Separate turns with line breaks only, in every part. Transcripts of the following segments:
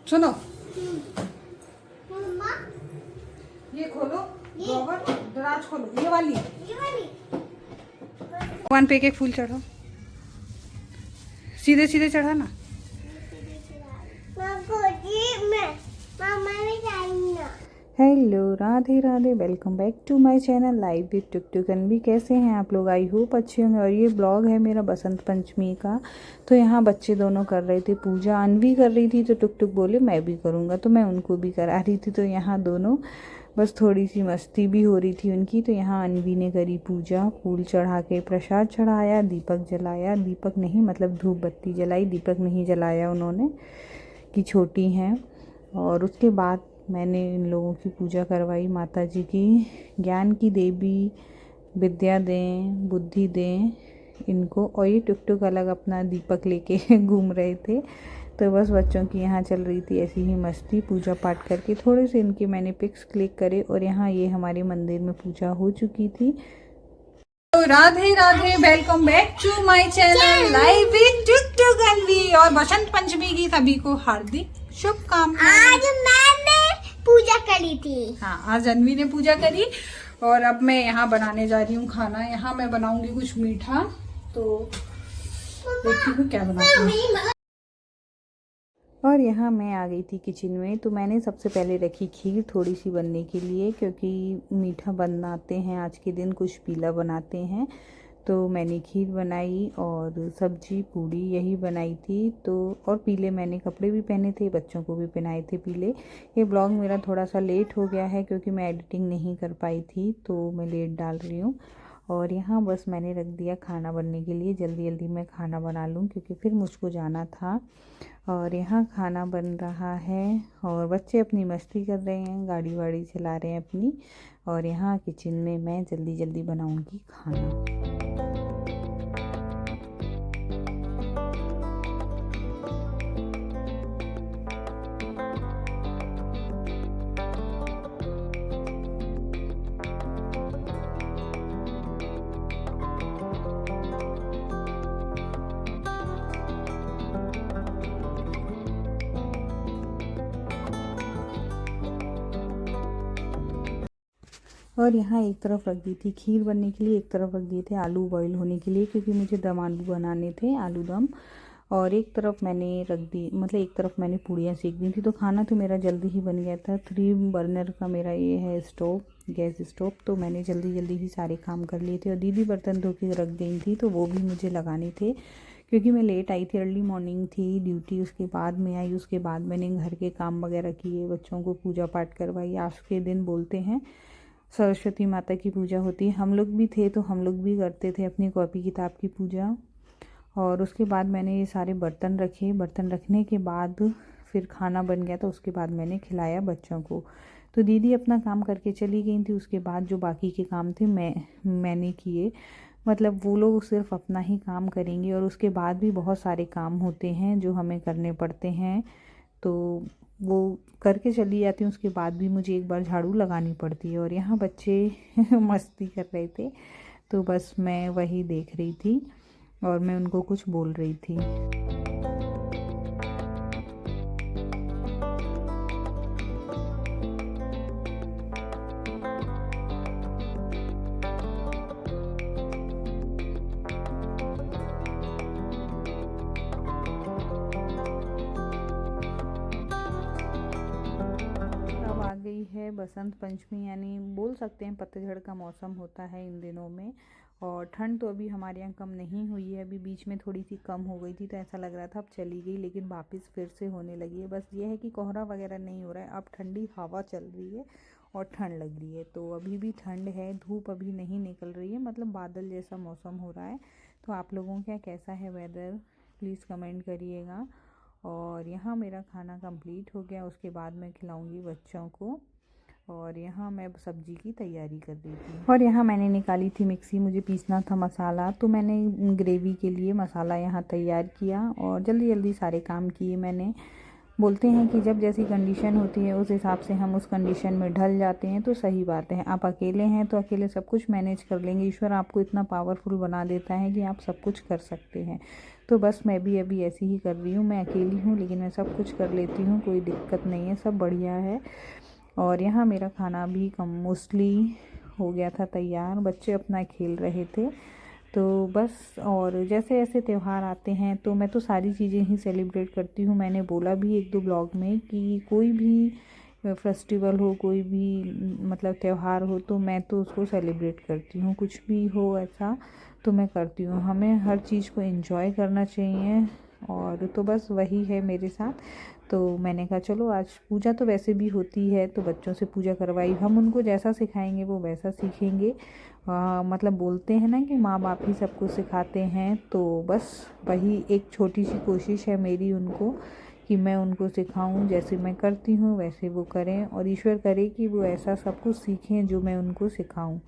सुनो, ये खोलो ड्रॉवर, दराज खोलो, ये वाली भगवान पे एक फूल चढ़ाओ, सीधे सीधे चढ़ा ना। Hello, Radhe Radhe, welcome back to my channel live with Tuk Tuk Anvi. कैसे हैं आप लोग? आई होप अच्छे होंगे। और ये ब्लॉग है मेरा बसंत पंचमी का। तो यहाँ बच्चे दोनों कर रहे थे पूजा। अनवी कर रही थी तो टुक टुक बोले मैं भी करूँगा, तो मैं उनको भी करा रही थी। तो यहाँ दोनों बस थोड़ी सी मस्ती भी हो रही थी उनकी। तो यहाँ अनवी ने करी पूजा, फूल चढ़ा के प्रसाद चढ़ाया, दीपक जलाया, दीपक नहीं मतलब धूप बत्ती जलाई, दीपक नहीं जलाया उन्होंने कि छोटी हैं। और उसके बाद मैंने इन लोगों की पूजा करवाई। माता जी की ज्ञान की देवी, विद्या दें, बुद्धि दें इनको। और ये टुक टुक अलग अपना दीपक लेके घूम रहे थे। तो बस बच्चों की यहाँ चल रही थी ऐसी ही मस्ती। पूजा पाठ करके थोड़े से इनके मैंने पिक्स क्लिक करे। और यहाँ ये हमारे मंदिर में पूजा हो चुकी थी। तो Radhe Radhe, welcome back to my channel live with Tuk Tuk Anvi. और बसंत पंचमी की सभी को हार्दिक शुभकामनाएं।
आज मैंने पूजा करी थी।
हाँ, आज अनवी ने पूजा करी। और अब मैं यहाँ बनाने जा रही हूँ खाना। यहाँ मैं बनाऊंगी कुछ मीठा, तो देखती हूँ क्या बनाती हूँ। और यहाँ मैं आ गई थी किचन में। तो मैंने सबसे पहले रखी खीर थोड़ी सी बनने के लिए, क्योंकि मीठा बनाते हैं आज के दिन, कुछ पीला बनाते हैं। तो मैंने खीर बनाई और सब्जी पूड़ी यही बनाई थी। तो और पीले मैंने कपड़े भी पहने थे, बच्चों को भी पहनाए थे पीले। ये ब्लॉग मेरा थोड़ा सा लेट हो गया है क्योंकि मैं एडिटिंग नहीं कर पाई थी, तो मैं लेट डाल रही हूँ। और यहाँ बस मैंने रख दिया खाना बनने के लिए। जल्दी जल्दी मैं खाना बना लूँ क्योंकि फिर मुझको जाना था। और यहाँ खाना बन रहा है और बच्चे अपनी मस्ती कर रहे हैं, गाड़ी वाड़ी चला रहे हैं अपनी। और यहाँ किचन में मैं जल्दी जल्दी बनाऊंगी खाना। और यहाँ एक तरफ रख दी थी खीर बनने के लिए, एक तरफ रख दिए थे आलू बॉईल होने के लिए, क्योंकि मुझे दम आलू बनाने थे, आलू दम। और एक तरफ मैंने रख दी, मतलब एक तरफ मैंने पूड़ियाँ सेक दी थी। तो खाना तो मेरा जल्दी ही बन गया था। 3 बर्नर का मेरा ये है स्टोव, गैस स्टोव। तो मैंने जल्दी जल्दी ही सारे काम कर लिए थे। और दीदी बर्तन धो के रख गई थी, तो वो भी मुझे लगाने थे क्योंकि मैं लेट आई थी, अर्ली मॉर्निंग थी ड्यूटी। उसके बाद में आई, उसके बाद मैंने घर के काम वगैरह किए, बच्चों को पूजा पाठ करवाई। आज के दिन बोलते हैं सरस्वती माता की पूजा होती है। हम लोग भी थे तो हम लोग भी करते थे अपनी कॉपी किताब की पूजा। और उसके बाद मैंने ये सारे बर्तन रखे। बर्तन रखने के बाद फिर खाना बन गया, तो उसके बाद मैंने खिलाया बच्चों को। तो दीदी अपना काम करके चली गई थी। उसके बाद जो बाकी के काम थे मैंने किए। मतलब वो लोग सिर्फ अपना ही काम करेंगे और उसके बाद भी बहुत सारे काम होते हैं जो हमें करने पड़ते हैं, तो वो करके चली जाती हूँ। उसके बाद भी मुझे एक बार झाड़ू लगानी पड़ती है। और यहाँ बच्चे मस्ती कर रहे थे, तो बस मैं वही देख रही थी और मैं उनको कुछ बोल रही थी। अब आ गई है बसंत पंचमी, यानी बोल सकते हैं पतझड़ का मौसम होता है इन दिनों में। और ठंड तो अभी हमारे यहाँ कम नहीं हुई है। अभी बीच में थोड़ी सी कम हो गई थी, तो ऐसा लग रहा था अब चली गई, लेकिन वापस फिर से होने लगी है। बस ये है कि कोहरा वगैरह नहीं हो रहा है, अब ठंडी हवा चल रही है और ठंड लग रही है। तो अभी भी ठंड है, धूप अभी नहीं निकल रही है, मतलब बादल जैसा मौसम हो रहा है। तो आप लोगों का कैसा है वेदर, प्लीज़ कमेंट करिएगा। और यहाँ मेरा खाना कंप्लीट हो गया, उसके बाद मैं खिलाऊँगी बच्चों को। और यहाँ मैं सब्जी की तैयारी कर रही थी। और यहाँ मैंने निकाली थी मिक्सी, मुझे पीसना था मसाला, तो मैंने ग्रेवी के लिए मसाला यहाँ तैयार किया और जल्दी जल्दी सारे काम किए मैंने। बोलते हैं कि जब जैसी कंडीशन होती है उस हिसाब से हम उस कंडीशन में ढल जाते हैं, तो सही बात है। आप अकेले हैं तो अकेले सब कुछ मैनेज कर लेंगे। ईश्वर आपको इतना पावरफुल बना देता है कि आप सब कुछ कर सकते हैं। तो बस मैं भी अभी ऐसे ही कर रही हूँ। मैं अकेली हूँ लेकिन मैं सब कुछ कर लेती हूँ, कोई दिक्कत नहीं है, सब बढ़िया है। और यहाँ मेरा खाना भी कम मोस्टली हो गया था तैयार, बच्चे अपना खेल रहे थे। तो बस, और जैसे जैसे त्यौहार आते हैं तो मैं तो सारी चीज़ें ही सेलिब्रेट करती हूँ। मैंने बोला भी 1-2 ब्लॉग में कि कोई भी फेस्टिवल हो, कोई भी मतलब त्यौहार हो तो मैं तो उसको सेलिब्रेट करती हूँ, कुछ भी हो ऐसा तो मैं करती हूँ। हमें हर चीज़ को एंजॉय करना चाहिए, और तो बस वही है मेरे साथ। तो मैंने कहा चलो आज पूजा तो वैसे भी होती है तो बच्चों से पूजा करवाई, हम उनको जैसा सिखाएंगे वो वैसा सीखेंगे। मतलब बोलते हैं ना कि माँ बाप ही सब कुछ सिखाते हैं, तो बस वही एक छोटी सी कोशिश है मेरी उनको, कि मैं उनको सिखाऊं, जैसे मैं करती हूँ वैसे वो करें, और ईश्वर करे कि वो ऐसा सब कुछ सीखें जो मैं उनको सिखाऊं।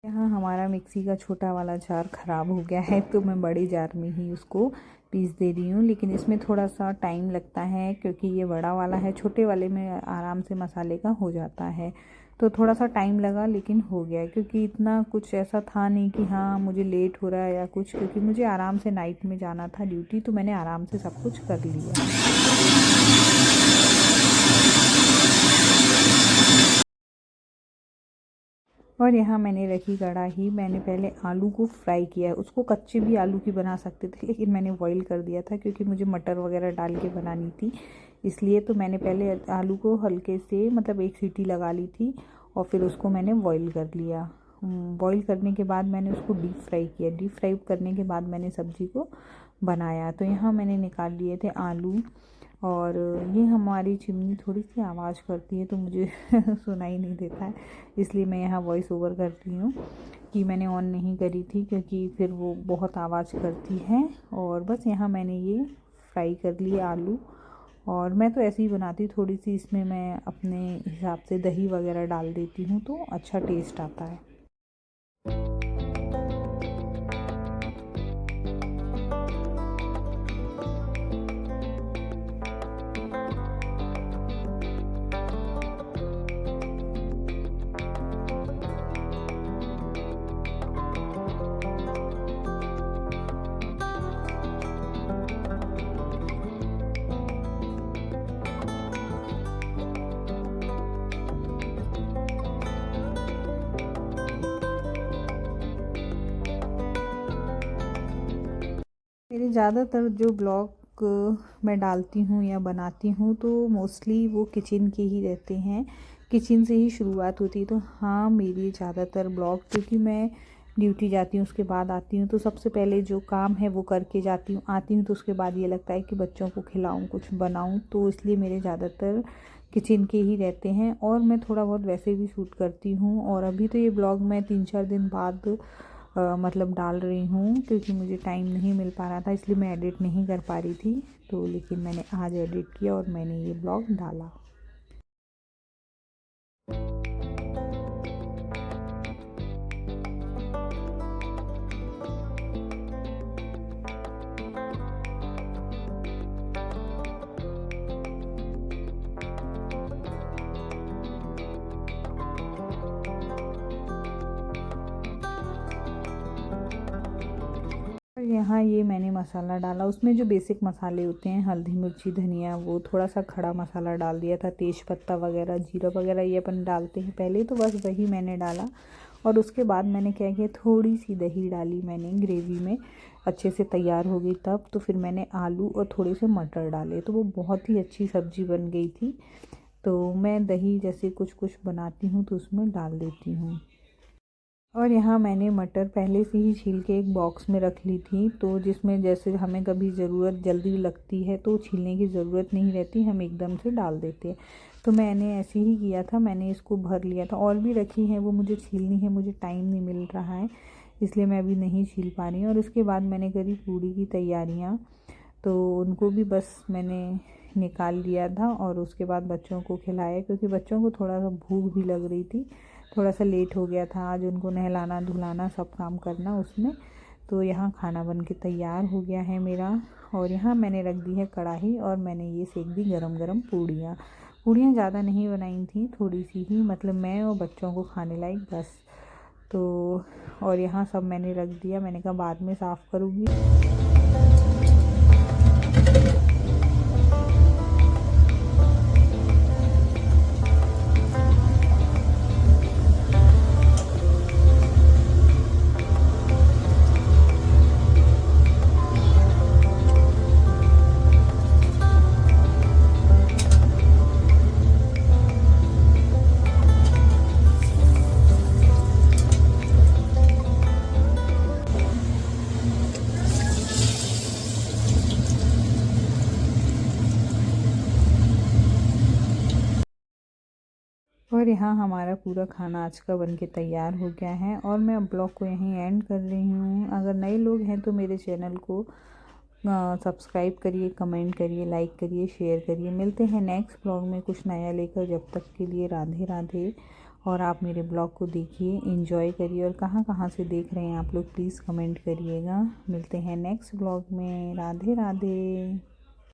यहाँ हमारा मिक्सी का छोटा वाला जार ख़राब हो गया है तो मैं बड़े जार में ही उसको पीस दे रही हूँ, लेकिन इसमें थोड़ा सा टाइम लगता है क्योंकि ये बड़ा वाला है, छोटे वाले में आराम से मसाले का हो जाता है। तो थोड़ा सा टाइम लगा लेकिन हो गया, क्योंकि इतना कुछ ऐसा था नहीं कि हाँ मुझे लेट हो रहा है या कुछ, क्योंकि मुझे आराम से नाइट में जाना था ड्यूटी, तो मैंने आराम से सब कुछ कर लिया। और यहाँ मैंने रखी कढ़ाई, मैंने पहले आलू को फ्राई किया, उसको कच्चे भी आलू की बना सकते थे लेकिन मैंने बॉईल कर दिया था क्योंकि मुझे मटर वगैरह डाल के बनानी थी, इसलिए तो मैंने पहले आलू को हल्के से मतलब 1 सीटी लगा ली थी और फिर उसको मैंने बॉईल कर लिया। बॉईल करने के बाद मैंने उसको डीप फ्राई किया, डीप फ्राई करने के बाद मैंने सब्ज़ी को बनाया। तो यहाँ मैंने निकाल लिए थे आलू, और ये हमारी चिमनी थोड़ी सी आवाज़ करती है तो मुझे सुनाई नहीं देता है, इसलिए मैं यहाँ वॉइस ओवर कर रही हूँ कि मैंने ऑन नहीं करी थी क्योंकि फिर वो बहुत आवाज़ करती है। और बस यहाँ मैंने ये फ्राई कर लिए आलू, और मैं तो ऐसे ही बनाती, थोड़ी सी इसमें मैं अपने हिसाब से दही वगैरह डाल देती हूँ तो अच्छा टेस्ट आता है। मेरे ज़्यादातर जो ब्लॉग मैं डालती हूँ या बनाती हूँ तो मोस्टली वो किचन के ही रहते हैं, किचन से ही शुरुआत होती है। तो हाँ, मेरी ज़्यादातर ब्लॉग, क्योंकि मैं ड्यूटी जाती हूँ उसके बाद आती हूँ तो सबसे पहले जो काम है वो करके जाती हूँ, आती हूँ तो उसके बाद ये लगता है कि बच्चों को खिलाऊँ, कुछ बनाऊँ, तो इसलिए मेरे ज़्यादातर किचन के ही रहते हैं। और मैं थोड़ा बहुत वैसे भी शूट करती हूँ, और अभी तो ये ब्लॉग मैं 3-4 दिन बाद मतलब डाल रही हूँ क्योंकि मुझे टाइम नहीं मिल पा रहा था, इसलिए मैं एडिट नहीं कर पा रही थी। तो लेकिन मैंने आज एडिट किया और मैंने ये ब्लॉग डाला। और यहाँ ये मैंने मसाला डाला, उसमें जो बेसिक मसाले होते हैं हल्दी मिर्ची धनिया, वो थोड़ा सा खड़ा मसाला डाल दिया था, तेज पत्ता वगैरह जीरा वगैरह ये अपन डालते हैं पहले, तो बस वही मैंने डाला। और उसके बाद मैंने क्या किया, थोड़ी सी दही डाली मैंने ग्रेवी में, अच्छे से तैयार हो गई तब, तो फिर मैंने आलू और थोड़े से मटर डाले तो वो बहुत ही अच्छी सब्ज़ी बन गई थी। तो मैं दही जैसे कुछ कुछ बनाती हूँ तो उसमें डाल देती हूँ। और यहाँ मैंने मटर पहले से ही छील के एक बॉक्स में रख ली थी, तो जिसमें जैसे हमें कभी ज़रूरत जल्दी लगती है तो छीलने की ज़रूरत नहीं रहती, हम एकदम से डाल देते हैं। तो मैंने ऐसे ही किया था, मैंने इसको भर लिया था। और भी रखी है, वो मुझे छीलनी है, मुझे टाइम नहीं मिल रहा है, इसलिए मैं अभी नहीं छील पा रही हूँ। और उसके बाद मैंने करी पूड़ी की तैयारियाँ, तो उनको भी बस मैंने निकाल लिया था और उसके बाद बच्चों को खिलाया, क्योंकि बच्चों को थोड़ा सा भूख भी लग रही थी। थोड़ा सा लेट हो गया था आज उनको नहलाना धुलाना सब काम करना उसमें। तो यहाँ खाना बन के तैयार हो गया है मेरा। और यहाँ मैंने रख दी है कढ़ाई और मैंने ये सेक दी गरम गरम पूड़ियाँ। पूड़ियाँ ज़्यादा नहीं बनाई थी, थोड़ी सी ही, मतलब मैं और बच्चों को खाने लायक बस। तो और यहाँ सब मैंने रख दिया, मैंने कहा बाद में साफ़ करूँगी। और यहाँ हमारा पूरा खाना आज का बनके तैयार हो गया है और मैं अब ब्लॉग को यहीं एंड कर रही हूँ। अगर नए लोग हैं तो मेरे चैनल को सब्सक्राइब करिए, कमेंट करिए, लाइक करिए, शेयर करिए। मिलते हैं नेक्स्ट ब्लॉग में कुछ नया लेकर, जब तक के लिए राधे राधे। और आप मेरे ब्लॉग को देखिए, एंजॉय करिए, और कहाँ कहाँ से देख रहे हैं आप लोग प्लीज़ कमेंट करिएगा। मिलते हैं नेक्स्ट ब्लॉग में, राधे राधे।